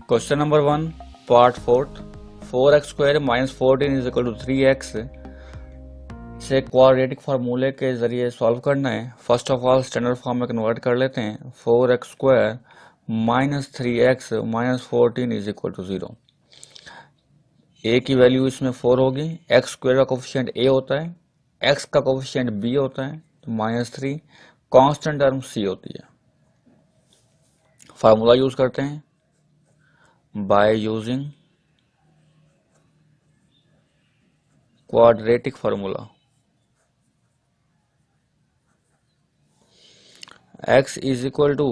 Question number 1 part 4 4x² minus 14 is equal to 3x से quadratic फार्मूले के जरिए सॉल्व करना है। First of all standard form में कन्वर्ट कर लेते हैं। 4x² minus 3x minus 14 is equal to 0। a की वैल्यू इसमें 4 होगी, x² का कोफिशिएंट a होता है, x का कोफिशिएंट b होता है, तो -3 कांस्टेंट टर्म c होती है। फार्मूला यूज करते हैं by using quadratic formula। x is equal to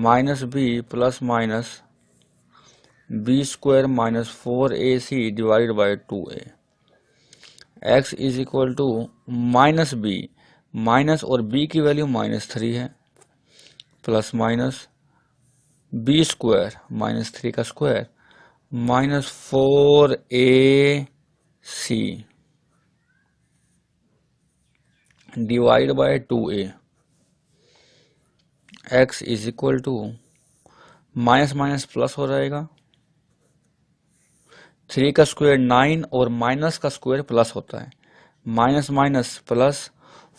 minus b plus minus b square minus 4ac divided by 2a। x is equal to minus b, minus और b की value -3 है, plus minus B square -3 का स्क्वायर minus 4ac divide by 2a। x is equal to minus minus plus हो जाएगा, 3 का square 9 और minus का स्क्वायर प्लस होता है, माइनस माइनस प्लस,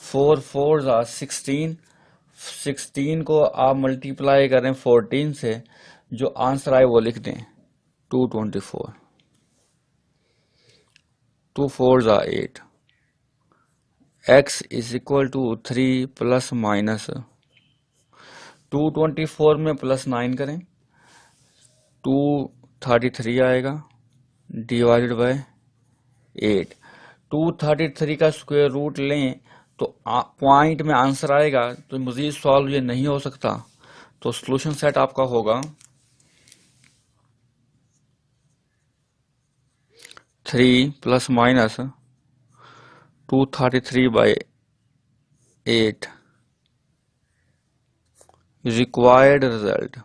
4 4 16, 16 को आप मल्टीप्लाई करें 14 से, जो आंसर आए वो लिख दें 224, 2 4 8। x is equal to 3 plus minus 224 में प्लस 9 करें 233 आएगा डिवाइडेड बाय 8। 233 का स्क्वायर रूट लें तो पॉइंट में आंसर आएगा, तो मजीद सॉल्व ये नहीं हो सकता। तो सॉल्यूशन सेट आपका होगा 3 plus minus 233 by 8 required result